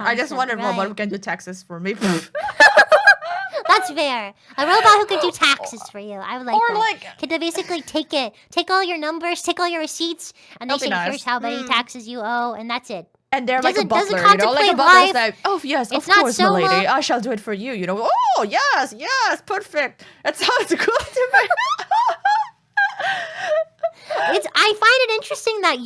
I just want a robot who can do taxes for me. That's fair. A robot who can do taxes for you. I would like that. Like, can they basically take all your numbers, take all your receipts, and they say, here's how many taxes you owe, and that's it. And they're like a butler, you know? Like a butler is like, oh yes, of course, my lady. I shall do it for you, you know? Oh, yes, perfect. That sounds good to me. I find it interesting that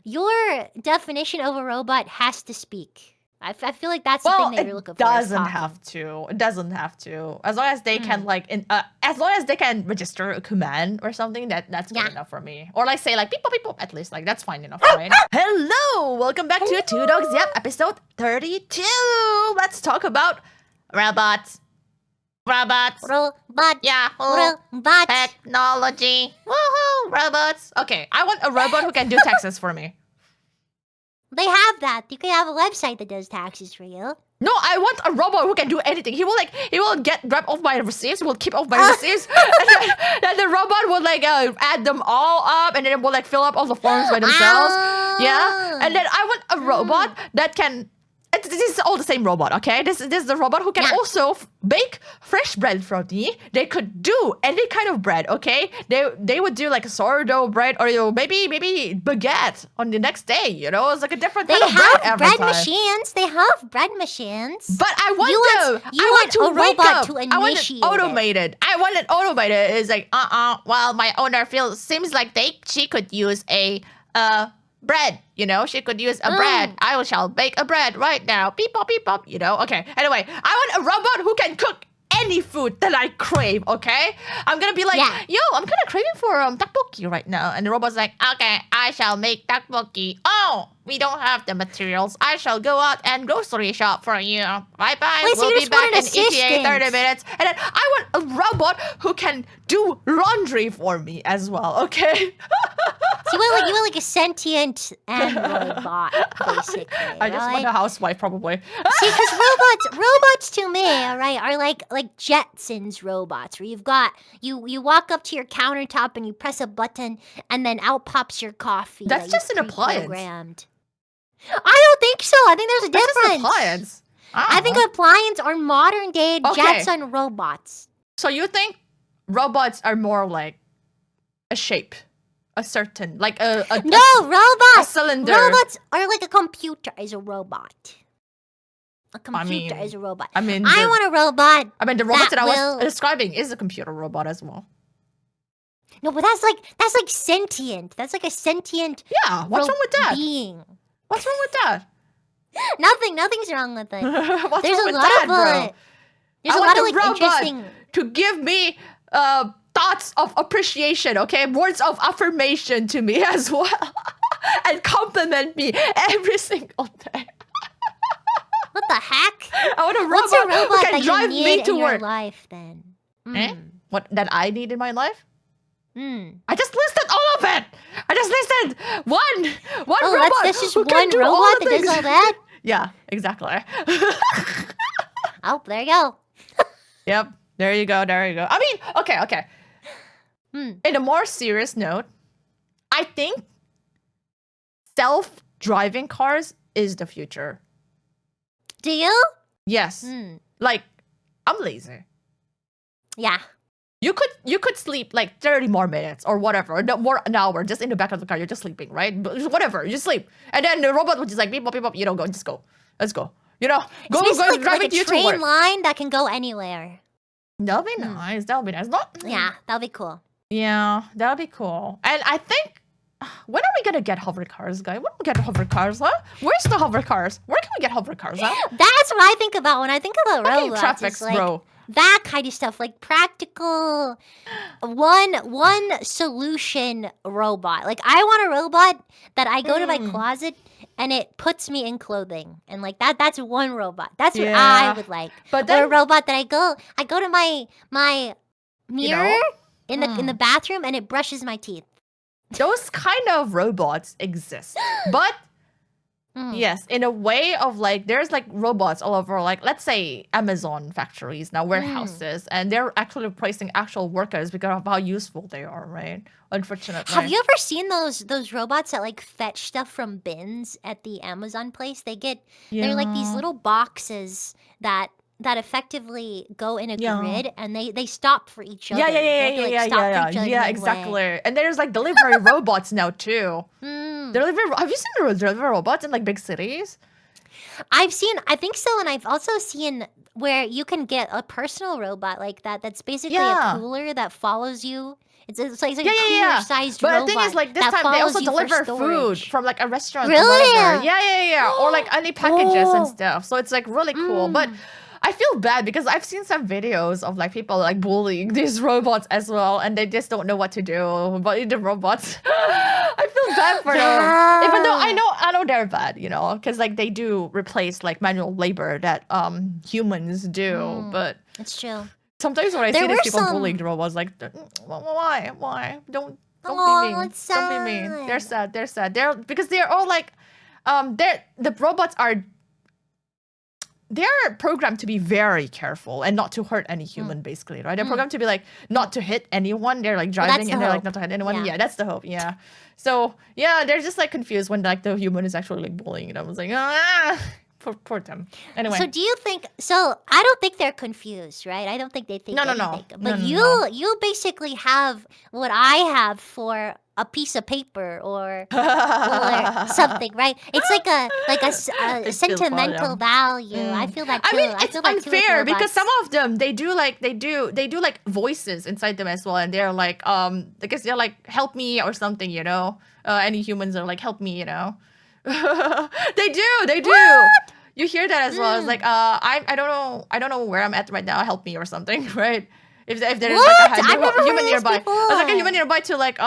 your definition of a robot has to speak. I feel like that's the thing that you're looking for. It doesn't have to. It doesn't have to. As long as they can as long as they can register a command or something, that's good enough for me. Or like say like beep beep beep, at least like that's fine enough, right? Hello, welcome back to 2DogsYAP episode 32. Let's talk about robots. Yeah. Robots. Technology. Woohoo! Robots. Okay, I want a robot who can do taxes for me. They have that. You can have a website that does taxes for you. No, I want a robot who can do anything. He will grab off my receipts, will keep off my receipts, and then the robot will add them all up, and then it will fill up all the forms by themselves. Yeah, and then I want a robot that can. This is all the same robot, okay? This is the robot who can also bake fresh bread for me. They could do any kind of bread, okay? They would do like a sourdough bread or maybe baguette on the next day, you know? It's like a different kind of bread every time. They have bread machines. But I want I want to wake up. To initiate I want it automated. I want it automated. It's like, well, my owner seems like she could use a bread, you know, she could use a bread. I shall bake a bread right now. Beep pop, you know. Okay. Anyway, I want a robot who can cook any food that I crave. Okay, I'm gonna be like, yo, I'm kind of craving for tteokbokki right now, and the robot's like, okay, I shall make tteokbokki. Oh, we don't have the materials. I shall go out and grocery shop for you. Bye bye. We'll be back in ETA 30 minutes. And then I want a robot who can do laundry for me as well. Okay. So you want like a sentient android bot, basically. I just want a housewife, probably. See, because robots to me, right, are like Jetsons robots, where you walk up to your countertop and you press a button, and then out pops your coffee. That's just an appliance. I don't think so. I think there's a difference. That's just an appliance. I think appliance are modern day Jetson robots. So you think robots are more like a shape? A certain, like a robots. A cylinder. Robots are like a computer is a robot. A computer is a robot. I want a robot. I mean, the robot that I was describing is a computer robot as well. No, but that's like sentient. That's like a sentient. Yeah. What's wrong with that? Being. What's wrong with that? Nothing's wrong with it. What's There's wrong a with lot that, of bro? There's a lot of like interesting to give me thoughts of appreciation, okay? Words of affirmation to me as well. And compliment me every single day. What the heck? I want a robot, What's a robot who can that drive you me need to in work. Your life, then? What that I need in my life? I just listed all of it. I just listed one robot. That's just one robot that does all that? Yeah, exactly. Oh, there you go. Yep. There you go. I mean, okay. In a more serious note, I think self-driving cars is the future. Do you? Yes. Like, I'm lazy. Yeah. You could sleep like 30 more minutes or whatever, more an hour just in the back of the car. You're just sleeping, right? Whatever, you sleep, and then the robot would just like beep beep beep. You know, let's go. You know, go drive it to your work. It's a train line that can go anywhere. That'll be nice. Yeah, that'll be cool. Yeah, that'll be cool. And I think, when are we gonna get hover cars, guys? When do we get hover cars, huh? Where's the hover cars? Where can we get hover cars, huh? That's what I think about when I think about robots. Traffic's bro. That kind of stuff, like practical, one solution robot. Like I want a robot that I go to my closet and it puts me in clothing, and like that's one robot. That's what I would like. But then, or a robot that I go to my mirror in the bathroom and it brushes my teeth. Those kind of robots exist, but Yes, in a way of like there's like robots all over, like let's say Amazon factories now, warehouses, and they're actually replacing actual workers because of how useful they are, right? Unfortunately. Have you ever seen those robots that like fetch stuff from bins at the Amazon place? They're like these little boxes that effectively go in a grid, and they stop for each other. They have to, like, stop for each other Yeah, midway. exactly. And there's like delivery robots now too. Have you seen the delivery robots in like big cities? I think so, and I've also seen where you can get a personal robot like that. That's basically a cooler that follows you. It's like a cooler-sized robot. But the thing is, like this that time they follows also you for deliver food storage. from like a restaurant or Really? whatever. Yeah. Or like any packages and stuff. So it's like really cool. But I feel bad because I've seen some videos of like people like bullying these robots as well, and they just don't know what to do. But the robots, I feel bad for them. Even though I know they're bad, you know, because like they do replace like manual labor that humans do. But it's true. sometimes when I see these people bullying the robots, like, why? Don't be mean. Don't be mean. They're sad. Because they're all like, the robots are. They're programmed to be very careful and not to hurt any human, basically, right? They're programmed to be like not to hit anyone. They're like driving and they're like not to hit anyone. Yeah, that's the hope. Yeah. So yeah, they're just like confused when like the human is actually like bullying them. I was like, poor them. Anyway. So do you think? So I don't think they're confused, right? I don't think they think anything. No. But you basically have what I have for a piece of paper or something, right? It's like a sentimental value. I feel that too. I mean, it's feel that too with unfair because robots. some of them they do like voices inside them as well, and they're like because they're like help me or something, you know. Any humans are like help me, you know. They do. What? You hear that as well. It's like I don't know where I'm at right now. Help me or something, right? If there's What? like I've never human heard this nearby, before. there's like a human nearby to like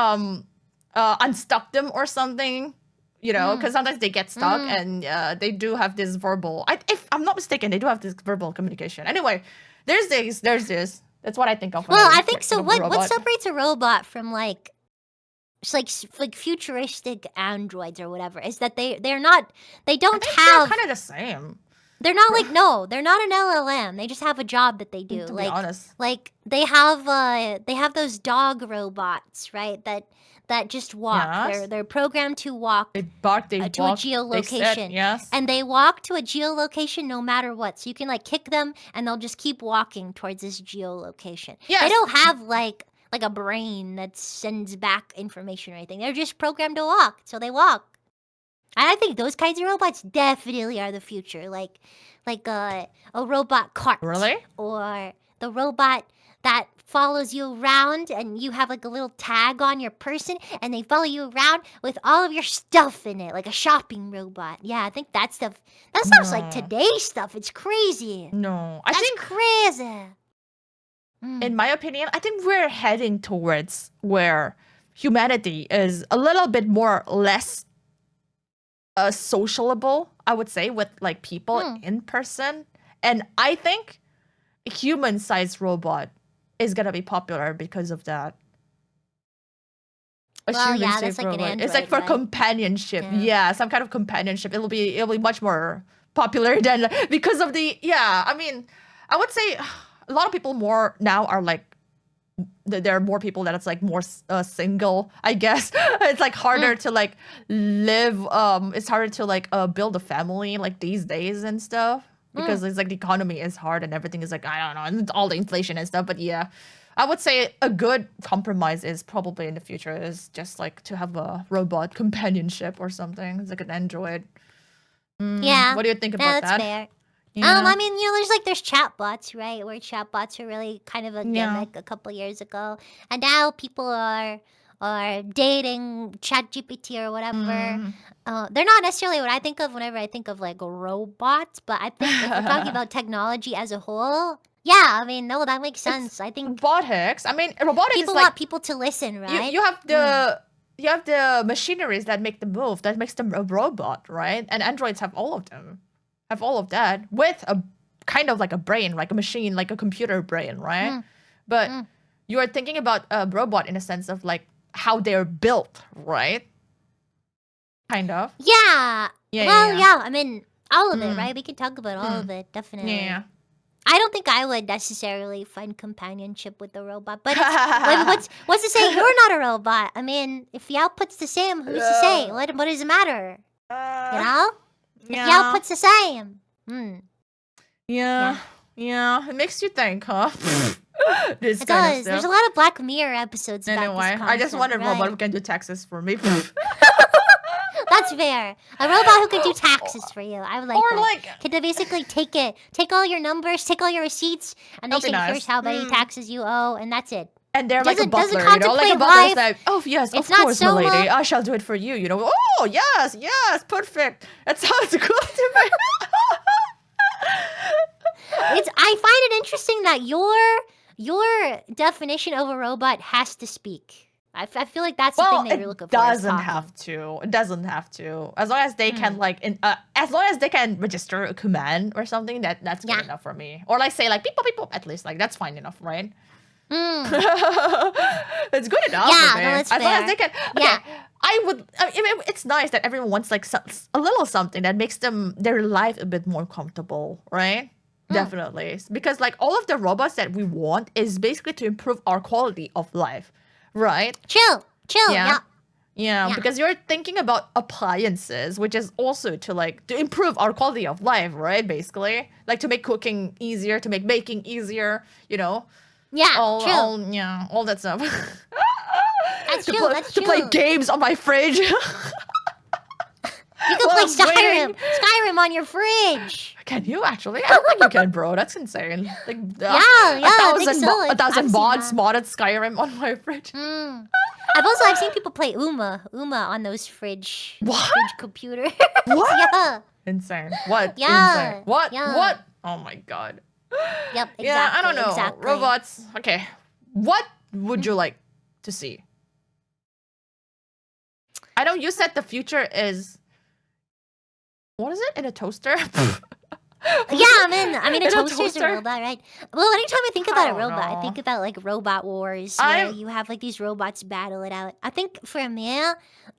unstuck them or something, you know, because sometimes they get stuck and they do have this verbal. If I'm not mistaken, they do have this verbal communication. Anyway, there's this. That's what I think of. Well, I think so. What separates a robot from like futuristic androids or whatever is that they don't have. They're kind of the same. They're not like they're not an LLM. They just have a job that they do. To be honest, like they have those dog robots, right? That just walk. Yes. They're programmed to walk. They bark, to a geolocation. They sit, yes. And they walk to a geolocation no matter what. So you can like kick them and they'll just keep walking towards this geolocation. Yes. They don't have like a brain that sends back information or anything. They're just programmed to walk. So they walk. And I think those kinds of robots definitely are the future. Like a robot cart. Really? Or the robot that follows you around and you have like a little tag on your person and they follow you around with all of your stuff in it, like a shopping robot. Yeah, I think that stuff, that sounds like today's stuff. It's crazy. No. That's crazy. In my opinion, I think we're heading towards where humanity is a little bit less sociable, I would say, with like people in person. And I think a human-sized robot is gonna be popular because of that. That's like an Android, it's like for companionship. Yeah, some kind of companionship. It'll be much more popular than because of the I mean, I would say a lot of people more now are like there are more people that it's like more single, I guess. It's like harder to like live it's harder to like build a family like these days and stuff because it's like the economy is hard and everything is like I don't know, and all the inflation and stuff. But yeah, I would say a good compromise is probably in the future is just like to have a robot companionship or something. It's like an android. Yeah. What do you think about that's that? Fair. Yeah. I mean, you know, there's chatbots, right? Where chatbots are really kind of a gimmick a couple years ago, and now people are dating ChatGPT or whatever. They're not necessarily what I think of whenever I think of like robots, but I think if we're talking about technology as a whole, yeah, I mean, no, that makes sense. I think robotics. I mean, robotics people is like want people to listen, right? you have the machineries that make them move, that makes them a robot, right? And androids have all of them. Have all of that with a kind of like a brain, like a machine, like a computer brain, right? But you are thinking about a robot in a sense of like how they're built, right? Kind of. Yeah. Well, yeah. I mean, all of it, Mm. right? We can talk about all of it, definitely. Yeah. I don't think I would necessarily find companionship with a robot, but it's, what's to say you're not a robot? I mean, if the output's the same, who's to say? What does it matter? You know? If the output's the same. Yeah. It makes you think, huh? This It kind of does. stuff. There's a lot of Black Mirror episodes about Anyway, this I just concept, wondered right? robot who can do taxes for me. That's fair. A robot who can do taxes for you. I would like Or that. like, Can they basically take all your numbers, take all your receipts, and they That'd be say, nice. here's how many taxes you owe, and that's it. and they're like a Doesn't butler, you know, like a contemplate butler's life. like, oh yes, It's of not course, my so, lady, I shall do it for you. You know, oh yes, perfect. That sounds good to me. I find it interesting that your definition of a robot has to speak. I feel like that's the thing that you're looking for. It doesn't have to. It doesn't have to. As long as they can as long as they can register a command or something, that's good enough for me. Or like say like beep boop beep boop, at least like that's fine enough, right? It's good enough. Yeah, for me. no, that's as long fair. as they can. Okay, I mean, it's nice that everyone wants like a little something that makes their life a bit more comfortable, right? Definitely, because like all of the robots that we want is basically to improve our quality of life, right? Chill. Yeah. Yeah, because you're thinking about appliances, which is also to improve our quality of life, right? Basically, like to make cooking easier, to make baking easier, you know. Yeah, all that stuff. That's to true. to play games on my fridge. You can play Skyrim on your fridge. Can you actually? I don't think you can, bro. That's insane. Like, I think so. a thousand I've seen mods that. modded Skyrim on my fridge. I've seen people play Uma on those fridge computers. What? Yeah. Insane. What? Yeah. Insane. What? Yeah. What? Oh my god. Yep. Exactly. Yeah, I don't know. Exactly. Robots. Okay. What would you like to see? I know you said the future is. What is it? In a toaster? Yeah, I mean, a toaster's a robot, right? Well, anytime I think about a don't robot, I know. think about like robot wars, where you have like these robots battle it out. I think for me,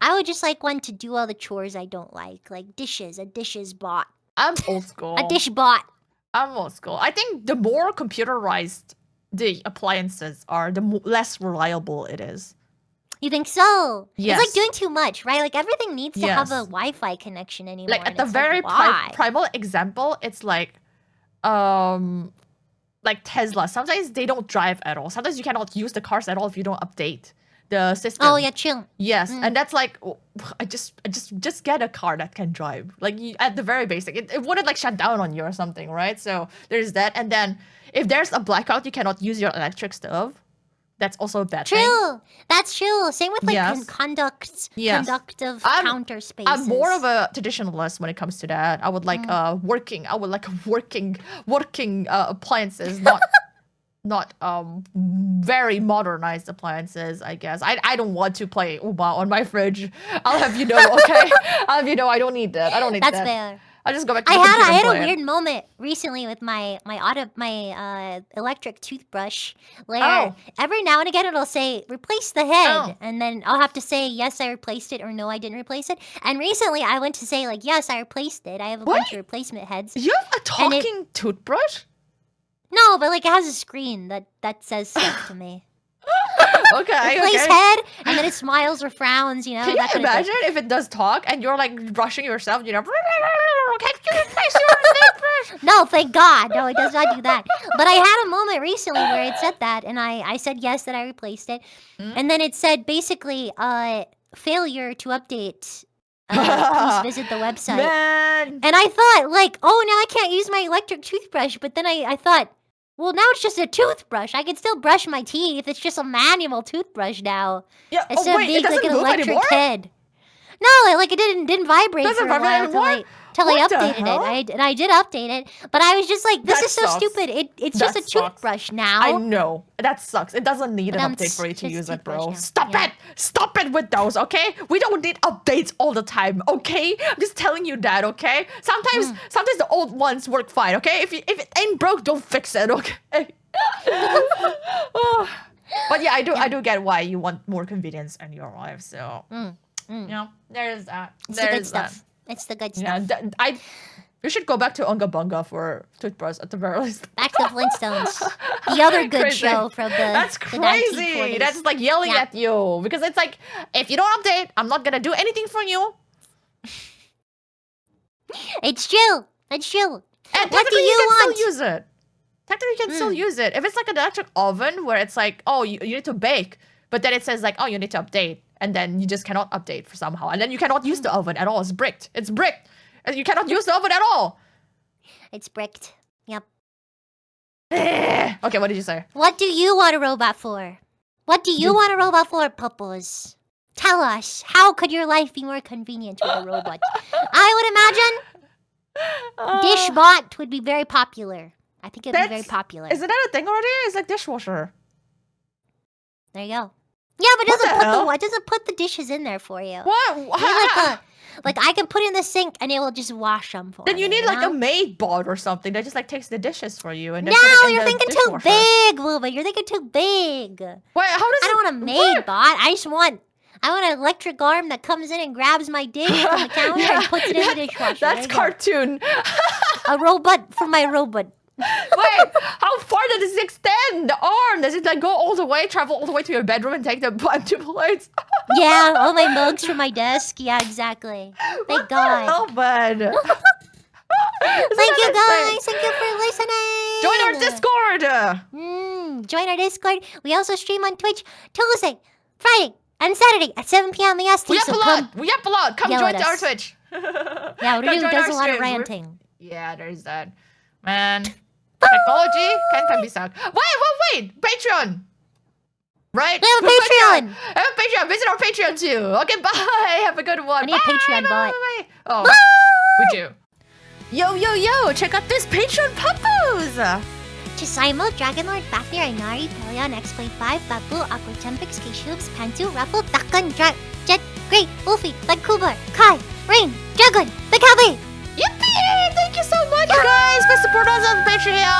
I would just like one to do all the chores I don't like dishes, a dishes bot, I'm old school. a dish bot. I'm old school. I think the more computerized the appliances are, the less reliable it is. You think so? Yes. It's like doing too much, right? Like everything needs to have a Yes. Wi-Fi connection anymore. Like at and the it's very why? primal example, it's like Tesla. Sometimes they don't drive at all. Sometimes you cannot use the cars at all if you don't update the system. Oh yeah, chill. Yes, and that's like, I just get a car that can drive. Like at the very basic, it wouldn't like shut down on you or something, right? So there's that, and then if there's a blackout, you cannot use your electric stove. That's also a bad thing. True. That's true. Same with like Yes. conductive I'm- counter spaces. I'm more of a traditionalist when it comes to that. I would like working appliances, not very modernized appliances, I guess. I don't want to play Uma on my fridge. I'll have you know, okay? I'll have you know I don't need that. I don't need That's that. fair. I'll just go back to I the computer and had play a it. weird moment recently with my electric toothbrush where Oh. every now and again it'll say replace the head, Oh. and then I'll have to say yes I replaced it or no I didn't replace it. And recently I went to say like yes I replaced it. I have a bunch of replacement heads. You have a talking toothbrush? No, but like it has a screen that says stuff to me. Okay, Replace okay. head, and then it smiles or frowns. You know. Can that you kind of thing. imagine if it does talk and you're like brushing yourself, you know? Can you replace your toothbrush? No, thank God. No, it does not do that. But I had a moment recently where it said that, and I said yes that I replaced it, and then it said basically failure to update. Please visit the website. Man. And I thought like, oh, now I can't use my electric toothbrush. But then I thought, well, now it's just a toothbrush. I can still brush my teeth. It's just a manual toothbrush now. Yeah. Instead Oh, wait, of being it doesn't like an move electric anymore? head. No, it didn't vibrate Doesn't for a vibrate while anymore? till I What the updated hell? it. I did update it, but I was just like, this That is so sucks. stupid. It's just a That sucks. toothbrush now. I know. That sucks. It doesn't need an But, update for you it's to just use it, toothbrush bro. now. Stop Yeah. it! Stop it with those, okay? We don't need updates all the time, okay? I'm just telling you that, okay? Sometimes the old ones work fine, okay? If it ain't broke, don't fix it, okay? Oh. But yeah, I do get why you want more convenience in your life, so yeah, there's that. It's the good There's that. stuff. It's the good Yeah, stuff. we should go back to Unga Bunga for toothbrush at the very least. Back to Flintstones. The other good Crazy. show from the That's the crazy. 1940s. That's like yelling Yeah. at you because it's like if you don't update, I'm not gonna do anything for you. It's true. It's true. And What do technically you can want? still use it. Technically, you can still use it. If it's like an electric oven where it's like, oh, you need to bake, but then it says like, oh, you need to update, and then you just cannot update for somehow, and then you cannot use the oven at all. It's bricked. It's bricked, and you cannot use the oven at all. It's bricked. Yep. Okay, what did you say? What do you want a robot for? What do you want a robot for, Puppos? Tell us. How could your life be more convenient with a robot? I would imagine Dishbot would be very popular. I think it would be very popular. Isn't that a thing already? It's like dishwasher. There you go. Yeah, but What the hell? it doesn't put the dishes in there for you. What? You need like I can put in the sink and it will just wash them for Then you me, need like know? a maid bot or something that just like takes the dishes for you and then No, put it in you're the thinking too dishwasher. big, Booba. You're thinking too big. Wait, how does I don't it want a maid work? bot. I want an electric arm that comes in and grabs my dish from the counter and puts it in the dishwasher. There That's you go. cartoon. A robot for my robot. Wait, how far does it extend? The arm? Does it like go all the way, travel all the way to your bedroom and take the empty plates? Yeah, all my mugs from my desk. Yeah, exactly. Thank God. Oh, bud. Thank you guys. Thank you for listening. Join our Discord. Join our Discord. We also stream on Twitch Tuesday, Friday, and Saturday at 7 p.m. EST. We up so a lot. We up a lot. Come yell join at our us. Twitch. Yeah, Come Ruru join does our a lot of streams. ranting. Yeah, there's that. Man, technology can be sucked. Wait. Patreon. Right? We have a Good Patreon. I have a Patreon. Visit our Patreon too. Okay, bye. Have a good one. I need a Patreon bot. Bye. Oh, we do. Yo. Check out this Patreon puppos. Chisaimo, Dragonlord, Fafnir, Inari, Pelion, X-Play 5, Babu, Aqua Tempix, K-Shubes, Pantu, Ruffle, Dakan, Jet, Great, Wolfie, Kubar, Kai, Rain, Dragon, the Cowboy. Yippee! Thank you so much, guys. Please support us on Patreon.